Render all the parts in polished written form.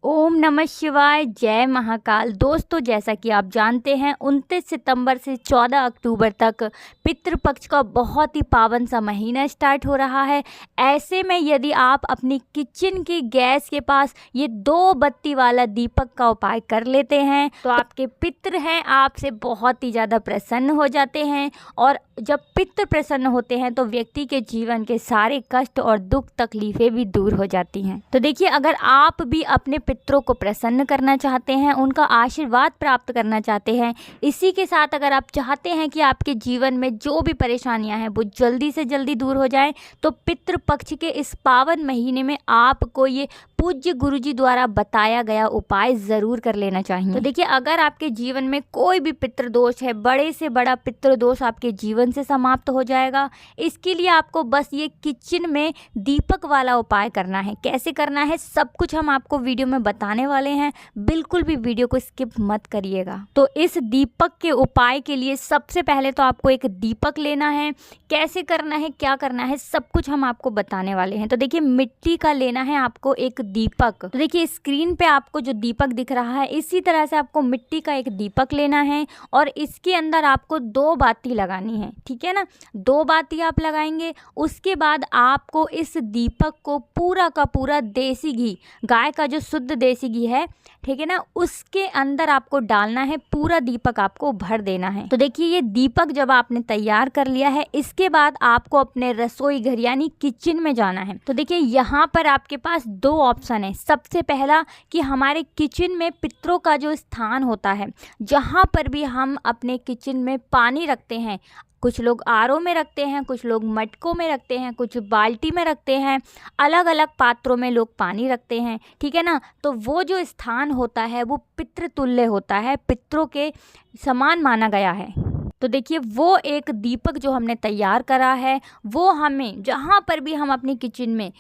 ओम नमः शिवाय, जय महाकाल। दोस्तों, जैसा कि आप जानते हैं 29 सितंबर से 14 अक्टूबर तक पितृपक्ष का बहुत ही पावन सा महीना स्टार्ट हो रहा है। ऐसे में यदि आप अपनी किचन की गैस के पास ये 2 बत्ती वाला दीपक का उपाय कर लेते हैं तो आपके पितृ हैं आपसे बहुत ही ज़्यादा प्रसन्न हो जाते हैं। और जब पितृ प्रसन्न होते हैं तो व्यक्ति के जीवन के सारे कष्ट और दुख तकलीफ़ें भी दूर हो जाती हैं। तो देखिए, अगर आप भी अपने पितरों को प्रसन्न करना चाहते हैं, उनका आशीर्वाद प्राप्त करना चाहते हैं, इसी के साथ अगर आप चाहते हैं कि आपके जीवन में जो भी परेशानियां हैं वो जल्दी से जल्दी दूर हो जाएं, तो पितृपक्ष के इस पावन महीने में आपको ये पूज्य गुरुजी द्वारा बताया गया उपाय ज़रूर कर लेना चाहिए। तो देखिए, अगर आपके जीवन में कोई भी पितृदोष है, बड़े से बड़ा पितृदोष आपके जीवन से समाप्त हो जाएगा। इसके लिए आपको बस ये किचन में दीपक वाला उपाय करना है। कैसे करना है सब कुछ हम आपको वीडियो में बताने वाले हैं, बिल्कुल भी वीडियो को स्किप मत करिएगा। तो इस दीपक के उपाय के लिए सबसे पहले तो आपको एक दीपक लेना है। कैसे करना है, क्या करना है, सब कुछ हम आपको बताने वाले हैं। तो देखिए, मिट्टी का लेना है आपको एक दीपक। तो देखिए, स्क्रीन पे आपको जो दीपक दिख रहा है इसी तरह से आपको मिट्टी का एक दीपक लेना है और इसके अंदर आपको 2 बाती लगानी है। ठीक है ना, 2 बाती आप लगाएंगे। उसके बाद आपको इस दीपक को पूरा का पूरा देसी घी, गाय का जो शुद्ध देसी घी है, ठीक है ना, उसके अंदर आपको डालना है। पूरा दीपक आपको भर देना है। तो देखिए, ये दीपक जब आपने तैयार कर लिया है, इसके बाद आपको अपने रसोई घर यानी किचन में जाना है। तो देखिए, यहाँ पर आपके पास 2 ऑप्शन है। सबसे पहला कि हमारे किचन में पितरों का जो स्थान होता है, जहाँ पर भी हम अपने किचन में पानी रखते हैं, कुछ लोग आरओ में रखते हैं, कुछ लोग मटकों में रखते हैं, कुछ बाल्टी में रखते हैं, अलग अलग पात्रों में लोग पानी रखते हैं। ठीक है ना, तो वो जो स्थान होता है वो पितृतुल्य होता है, पितरों के समान माना गया है। तो देखिए, वो एक दीपक जो हमने तैयार करा है वो हमें जहाँ पर भी हम अपनी किचन में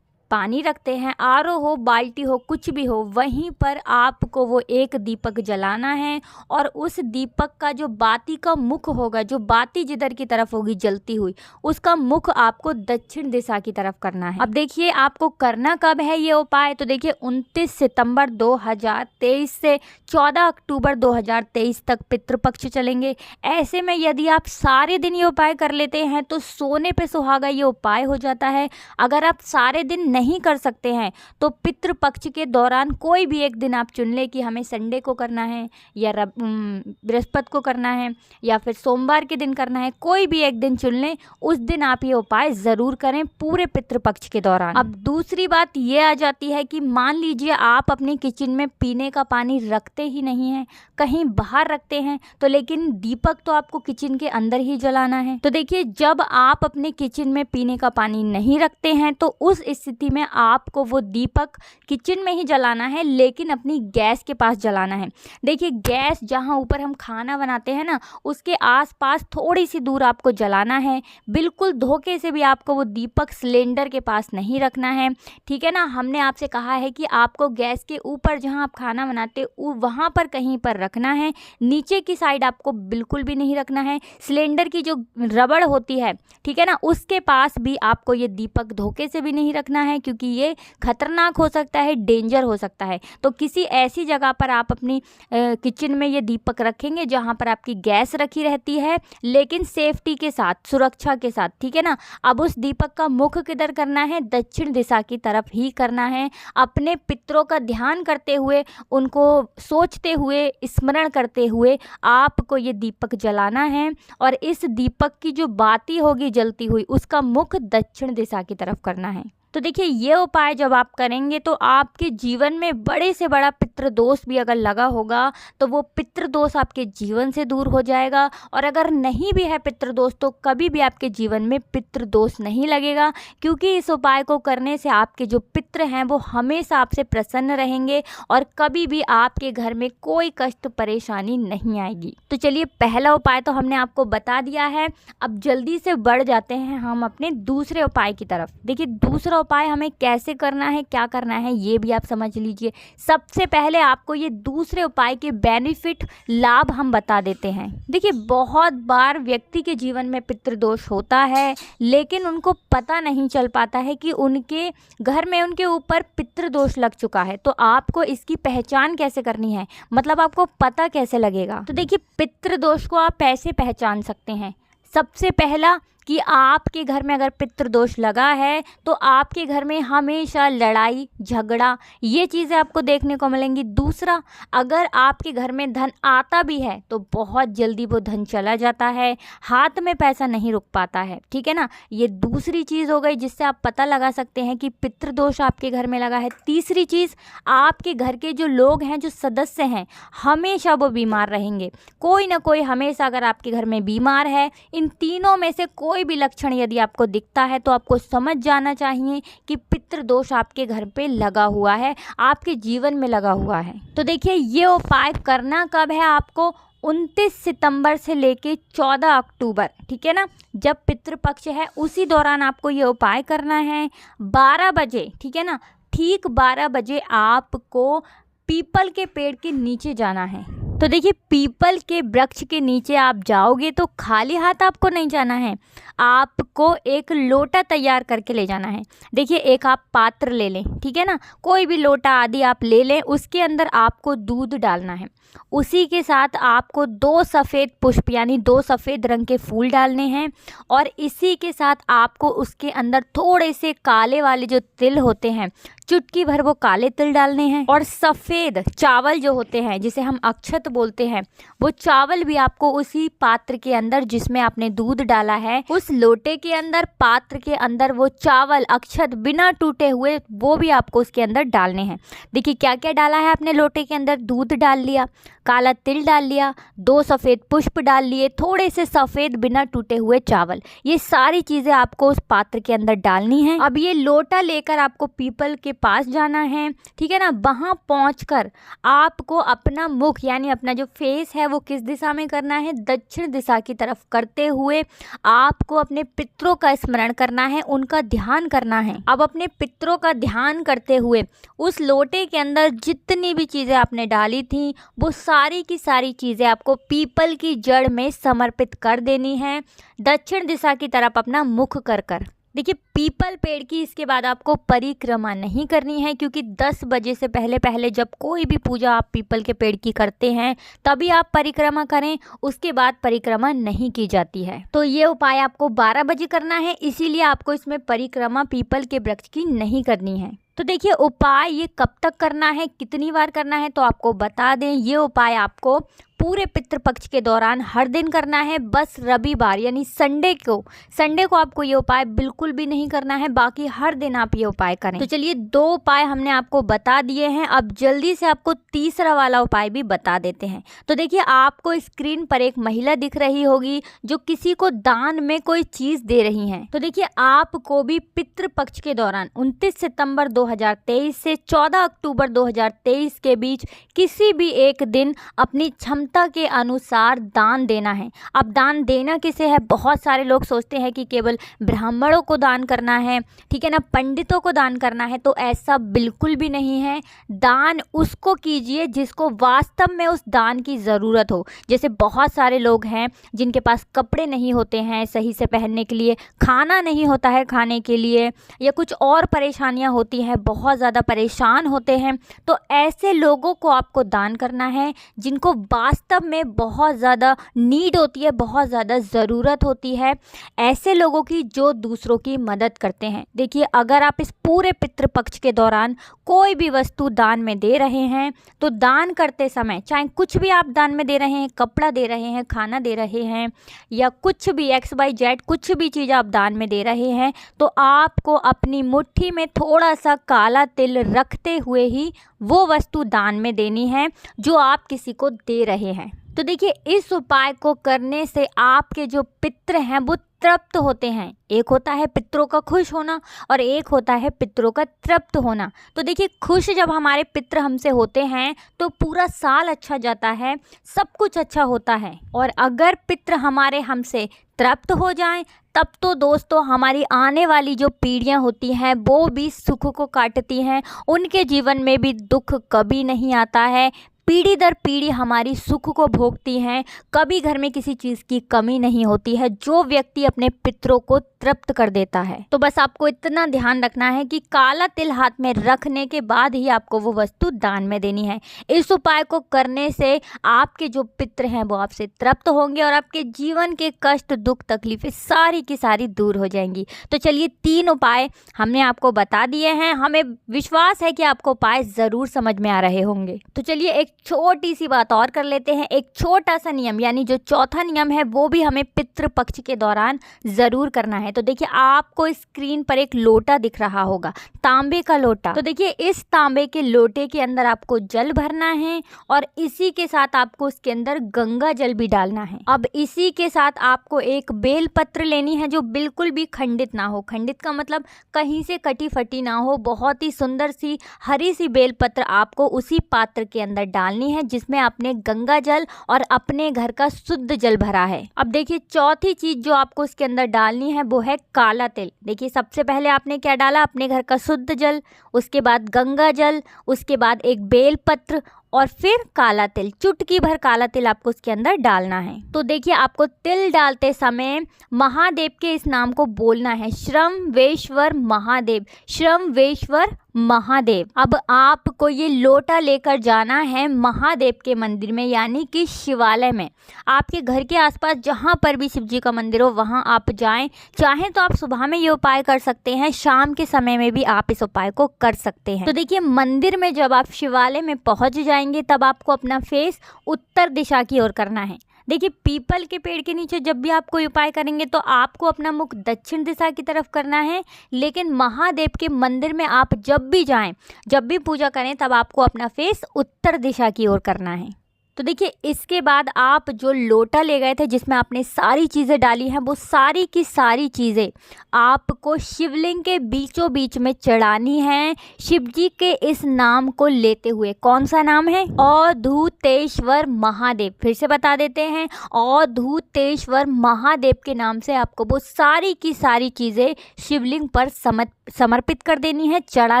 पानी रखते हैं, आरओ हो, बाल्टी हो, कुछ भी हो, वहीं पर आपको वो एक दीपक जलाना है। और उस दीपक का जो बाती का मुख होगा, जो बाती जिधर की तरफ होगी जलती हुई, उसका मुख आपको दक्षिण दिशा की तरफ करना है। अब देखिए, आपको करना कब है ये उपाय। तो देखिए, 29 सितंबर 2023 से 14 अक्टूबर 2023 तक पितृपक्ष चलेंगे। ऐसे में यदि आप सारे दिन ये उपाय कर लेते हैं तो सोने पे सुहागा ये उपाय हो जाता है। अगर आप सारे दिन नहीं कर सकते हैं तो पितृपक्ष के दौरान कोई भी एक दिन आप चुन ले कि हमें संडे को करना है या बृहस्पति को करना है या फिर सोमवार के दिन करना है। कोई भी एक दिन चुन लें, उस दिन आप ये उपाय ज़रूर करें पूरे पितृपक्ष के दौरान। अब दूसरी बात ये आ जाती है कि मान लीजिए आप अपने किचन में पीने का पानी रखते ही नहीं हैं, कहीं बाहर रखते हैं, तो लेकिन दीपक तो आपको किचन के अंदर ही जलाना है। तो देखिए, जब आप अपने किचन में पीने का पानी नहीं रखते हैं तो उस स्थिति में आपको वो दीपक किचन में ही जलाना है, लेकिन अपनी गैस के पास जलाना है। देखिए, गैस जहाँ ऊपर हम खाना बनाते हैं ना, उसके आसपास थोड़ी सी दूर आपको जलाना है। बिल्कुल धोखे से भी आपको वो दीपक सिलेंडर के पास नहीं रखना है। ठीक है ना, हमने आपसे कहा है कि आपको गैस के ऊपर जहाँ आप खाना बनाते वहाँ पर कहीं पर रखना है, नीचे की साइड आपको बिल्कुल भी नहीं रखना है। सिलेंडर की जो रबड़ होती है, ठीक है ना, उसके पास भी आपको ये दीपक धोखे से भी नहीं रखना है, क्योंकि ये खतरनाक हो सकता है, डेंजर हो सकता है। तो किसी ऐसी जगह पर आप अपनी किचन में ये दीपक रखेंगे जहाँ पर आपकी गैस रखी रहती है, लेकिन सेफ्टी के साथ, सुरक्षा के साथ। ठीक है ना, अब उस दीपक का मुख किधर करना है, दक्षिण दिशा की तरफ ही करना है। अपने पितरों का ध्यान करते हुए, उनको सोचते हुए, स्मरण करते हुए आपको ये दीपक जलाना है। और इस दीपक की जो बाती होगी जलती हुई, उसका मुख दक्षिण दिशा की तरफ करना है। तो देखिए, ये उपाय जब आप करेंगे तो आपके जीवन में बड़े से बड़ा पितृदोष भी अगर लगा होगा तो वो पितृदोष आपके जीवन से दूर हो जाएगा। और अगर नहीं भी है पितृदोष तो कभी भी आपके जीवन में पितृदोष नहीं लगेगा, क्योंकि इस उपाय को करने से आपके जो पितृ हैं वो हमेशा आपसे प्रसन्न रहेंगे और कभी भी आपके घर में कोई कष्ट परेशानी नहीं आएगी। तो चलिए, पहला उपाय तो हमने आपको बता दिया है। अब जल्दी से बढ़ जाते हैं हम अपने दूसरे उपाय की तरफ। देखिए, दूसरा उपाय हमें कैसे करना है, क्या करना है, ये भी आप समझ लीजिए। सबसे पहले आपको ये दूसरे उपाय के बेनिफिट, लाभ हम बता देते हैं। देखिए, बहुत बार व्यक्ति के जीवन में पितृदोष होता है, लेकिन उनको पता नहीं चल पाता है कि उनके घर में उनके ऊपर पितृदोष लग चुका है। तो आपको इसकी पहचान कैसे करनी है, मतलब आपको पता कैसे लगेगा? तो देखिए, पितृदोष को आप ऐसे पहचान सकते हैं। सबसे पहला कि आपके घर में अगर पितृदोष लगा है तो आपके घर में हमेशा लड़ाई झगड़ा ये चीज़ें आपको देखने को मिलेंगी। दूसरा, अगर आपके घर में धन आता भी है तो बहुत जल्दी वो धन चला जाता है, हाथ में पैसा नहीं रुक पाता है, ठीक है ना। ये दूसरी चीज़ हो गई जिससे आप पता लगा सकते हैं कि पितृदोष आपके घर में लगा है। तीसरी चीज़, आपके घर के जो लोग हैं, जो सदस्य हैं, हमेशा वो बीमार रहेंगे, कोई ना कोई हमेशा अगर आपके घर में बीमार है। इन तीनों में से कोई भी लक्षण यदि आपको दिखता है तो आपको समझ जाना चाहिए कि पितृदोष आपके घर पे लगा हुआ है, आपके जीवन में लगा हुआ है। तो देखिए, ये उपाय करना कब है आपको? 29 सितंबर से लेके 14 अक्टूबर, ठीक है ना, जब पितृपक्ष है उसी दौरान आपको ये उपाय करना है। 12 बजे, ठीक है ना, ठीक 12 बजे आपको पीपल के पेड़ के नीचे जाना है। तो देखिए, पीपल के वृक्ष के नीचे आप जाओगे तो खाली हाथ आपको नहीं जाना है, आपको एक लोटा तैयार करके ले जाना है। देखिए, एक आप पात्र ले लें, ठीक है ना, कोई भी लोटा आदि आप ले लें, उसके अंदर आपको दूध डालना है। उसी के साथ आपको 2 सफ़ेद पुष्प यानी 2 सफ़ेद रंग के फूल डालने हैं, और इसी के साथ आपको उसके अंदर थोड़े से काले वाले जो तिल होते हैं, चुटकी भर वो काले तिल डालने हैं। और सफ़ेद चावल जो होते हैं, जिसे हम अक्षत बोलते हैं, वो चावल भी आपको उसी पात्र के अंदर जिसमें आपने दूध डाला है, उस लोटे के अंदर, पात्र के अंदर वो चावल अक्षत बिना टूटे हुए वो भी आपको उसके अंदर डालने हैं। देखिए, क्या क्या डाला है आपने लोटे के अंदर? दूध डाल लिया, काला तिल डाल लिया, 2 सफ़ेद पुष्प डाल लिए, थोड़े से सफ़ेद बिना टूटे हुए चावल, ये सारी चीज़ें आपको उस पात्र के अंदर डालनी है। अब ये लोटा लेकर आपको पीपल के पास जाना है, ठीक है ना। वहाँ पहुँचकर आपको अपना मुख यानी अपना जो फेस है वो किस दिशा में करना है? दक्षिण दिशा की तरफ करते हुए आपको अपने पितरों का स्मरण करना है, उनका ध्यान करना है। अब अपने पितरों का ध्यान करते हुए उस लोटे के अंदर जितनी भी चीज़ें आपने डाली थी वो सारी की सारी चीज़ें आपको पीपल की जड़ में समर्पित कर देनी है, दक्षिण दिशा की तरफ अपना मुख कर कर। देखिए, पीपल पेड़ की इसके बाद आपको परिक्रमा नहीं करनी है, क्योंकि 10 बजे से पहले पहले जब कोई भी पूजा आप पीपल के पेड़ की करते हैं तभी आप परिक्रमा करें, उसके बाद परिक्रमा नहीं की जाती है। तो ये उपाय आपको 12 बजे करना है, इसीलिए आपको इसमें परिक्रमा पीपल के वृक्ष की नहीं करनी है। तो देखिए, उपाय ये कब तक करना है, कितनी बार करना है, तो आपको बता दें, ये उपाय आपको पूरे पितृपक्ष के दौरान हर दिन करना है। बस रविवार यानी संडे को आपको ये उपाय बिल्कुल भी नहीं करना है, बाकी हर दिन आप ये उपाय करें। तो चलिए, 2 उपाय हमने आपको बता दिए हैं, अब जल्दी से आपको तीसरा वाला उपाय भी बता देते हैं। तो देखिए, आपको स्क्रीन पर एक महिला दिख रही होगी जो किसी को दान में कोई चीज़ दे रही हैं। तो देखिए, आपको भी पितृपक्ष के दौरान 29 सितंबर 2023 से 14 अक्टूबर 2023 के बीच किसी भी एक दिन अपनी क्षमता के अनुसार दान देना है। अब दान देना किसे है? बहुत सारे लोग सोचते हैं कि केवल ब्राह्मणों को दान करना है, ठीक है ना, पंडितों को दान करना है, तो ऐसा बिल्कुल भी नहीं है। दान उसको कीजिए जिसको वास्तव में उस दान की ज़रूरत हो। जैसे बहुत सारे लोग हैं जिनके पास कपड़े नहीं होते हैं सही से पहनने के लिए, खाना नहीं होता है खाने के लिए, या कुछ और परेशानियां होती हैं, बहुत ज़्यादा परेशान होते हैं, तो ऐसे लोगों को आपको दान करना है जिनको वास्तव में बहुत ज़्यादा नीड होती है, बहुत ज़्यादा ज़रूरत होती है, ऐसे लोगों की जो दूसरों की मदद करते हैं। देखिए, अगर आप इस पूरे पितृपक्ष के दौरान कोई भी वस्तु दान में दे रहे हैं तो दान करते समय, चाहे कुछ भी आप दान में दे रहे हैं, कपड़ा दे रहे हैं, खाना दे रहे हैं, या कुछ भी XYZ कुछ भी चीज़ आप दान में दे रहे हैं, तो आपको अपनी मुट्ठी में थोड़ा सा काला तिल रखते हुए ही वो वस्तु दान में देनी है जो आप किसी को दे रहे हैं। तो देखिए, इस उपाय को करने से आपके जो पितृ हैं वो तृप्त होते हैं। एक होता है पितरों का खुश होना और एक होता है पितरों का तृप्त होना। तो देखिए, खुश जब हमारे पितृ हमसे होते हैं तो पूरा साल अच्छा जाता है, सब कुछ अच्छा होता है। और अगर पितृ हमारे हमसे तृप्त हो जाएं तब तो दोस्तों हमारी आने वाली जो पीढ़ियां होती हैं वो भी सुख को काटती हैं, उनके जीवन में भी दुख कभी नहीं आता है। पीढ़ी दर पीढ़ी हमारी सुख को भोगती हैं, कभी घर में किसी चीज़ की कमी नहीं होती है जो व्यक्ति अपने पितरों को तृप्त कर देता है। तो बस आपको इतना ध्यान रखना है कि काला तिल हाथ में रखने के बाद ही आपको वो वस्तु दान में देनी है। इस उपाय को करने से आपके जो पितर हैं वो आपसे तृप्त होंगे और आपके जीवन के कष्ट, दुख, तकलीफें सारी की सारी दूर हो जाएंगी। तो चलिए 3 उपाय हमने आपको बता दिए हैं, हमें विश्वास है कि आपको उपाय ज़रूर समझ में आ रहे होंगे। तो चलिए एक छोटी सी बात और कर लेते हैं। एक छोटा सा नियम यानी जो चौथा नियम है वो भी हमें पितृ पक्ष के दौरान ज़रूर करना है। तो देखिए आपको स्क्रीन पर एक लोटा दिख रहा होगा, तांबे का लोटा। तो देखिए इस तांबे के लोटे के अंदर आपको जल भरना है और इसी के साथ आपको उसके अंदर गंगा जल भी डालना है। अब इसी के साथ आपको एक बेल पत्र लेनी है जो बिल्कुल भी खंडित ना हो। खंडित का मतलब कहीं से कटी फटी ना हो, बहुत ही सुंदर सी हरी सी बेल पत्र आपको उसी पात्र के अंदर डालनी है जिसमें आपने गंगा जल और अपने घर का शुद्ध जल भरा है। अब देखिए चौथी चीज जो आपको उसके अंदर डालनी है वो है काला तिल। देखिए सबसे पहले आपने क्या डाला, अपने घर का शुद्ध जल, उसके बाद गंगा जल, उसके बाद एक बेल पत्र और फिर काला तिल। चुटकी भर काला तिल आपको उसके अंदर डालना है। तो देखिए आपको तिल डालते समय महादेव के इस नाम को बोलना है, श्रमवेश्वर महादेव, श्रमवेश्वर महादेव। अब आपको ये लोटा लेकर जाना है महादेव के मंदिर में यानी कि शिवालय में। आपके घर के आसपास जहाँ पर भी शिव जी का मंदिर हो वहाँ आप जाएं। चाहें तो आप सुबह में ये उपाय कर सकते हैं, शाम के समय में भी आप इस उपाय को कर सकते हैं। तो देखिए मंदिर में जब आप शिवालय में पहुँच जाएंगे तब आपको अपना फेस उत्तर दिशा की ओर करना है। देखिए पीपल के पेड़ के नीचे जब भी आप कोई उपाय करेंगे तो आपको अपना मुख दक्षिण दिशा की तरफ करना है, लेकिन महादेव के मंदिर में आप जब भी जाएं, जब भी पूजा करें तब आपको अपना फेस उत्तर दिशा की ओर करना है। तो देखिए इसके बाद आप जो लोटा ले गए थे जिसमें आपने सारी चीज़ें डाली हैं वो सारी की सारी चीज़ें आपको शिवलिंग के बीचों बीच में चढ़ानी है शिव जी के इस नाम को लेते हुए। कौन सा नाम है? अवधूतेश्वर महादेव। फिर से बता देते हैं, अवधूतेश्वर महादेव के नाम से आपको वो सारी की सारी चीज़ें शिवलिंग पर समर्पित कर देनी है, चढ़ा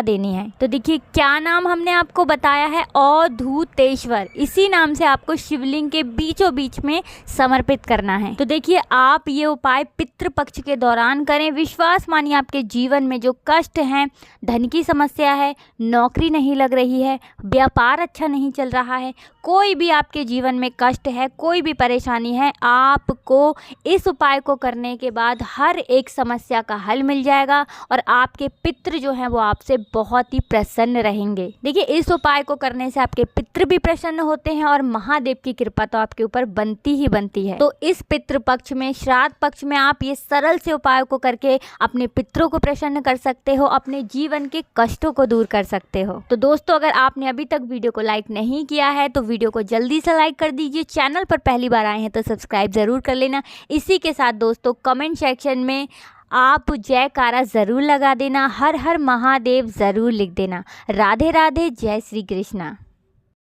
देनी है। तो देखिए क्या नाम हमने आपको बताया है, अवधूतेश्वर। इसी नाम से आपको शिवलिंग के बीचों बीच में समर्पित करना है। तो देखिए आप ये उपाय पितृपक्ष के दौरान करें। विश्वास मानिए आपके जीवन में जो कष्ट हैं, धन की समस्या है, नौकरी नहीं लग रही है, व्यापार अच्छा नहीं चल रहा है, कोई भी आपके जीवन में कष्ट है, कोई भी परेशानी है, आपको इस उपाय को करने के बाद हर एक समस्या का हल मिल जाएगा और आपके पितृ जो हैं वो आपसे बहुत ही प्रसन्न रहेंगे। देखिए इस उपाय को करने से आपके पितृ भी प्रसन्न होते हैं और महादेव की कृपा तो आपके ऊपर बनती ही बनती है। तो इस पितृ पक्ष में, श्राद्ध पक्ष में आप ये सरल से उपाय को करके अपने पितरों को प्रसन्न कर सकते हो, अपने जीवन के कष्टों को दूर कर सकते हो। तो दोस्तों अगर आपने अभी तक वीडियो को लाइक नहीं किया है तो वीडियो को जल्दी से लाइक कर दीजिए। चैनल पर पहली बार आए हैं तो सब्सक्राइब जरूर कर लेना। इसी के साथ दोस्तों कमेंट सेक्शन में आप जयकारा ज़रूर लगा देना, हर हर महादेव ज़रूर लिख देना। राधे राधे, जय श्री कृष्णा।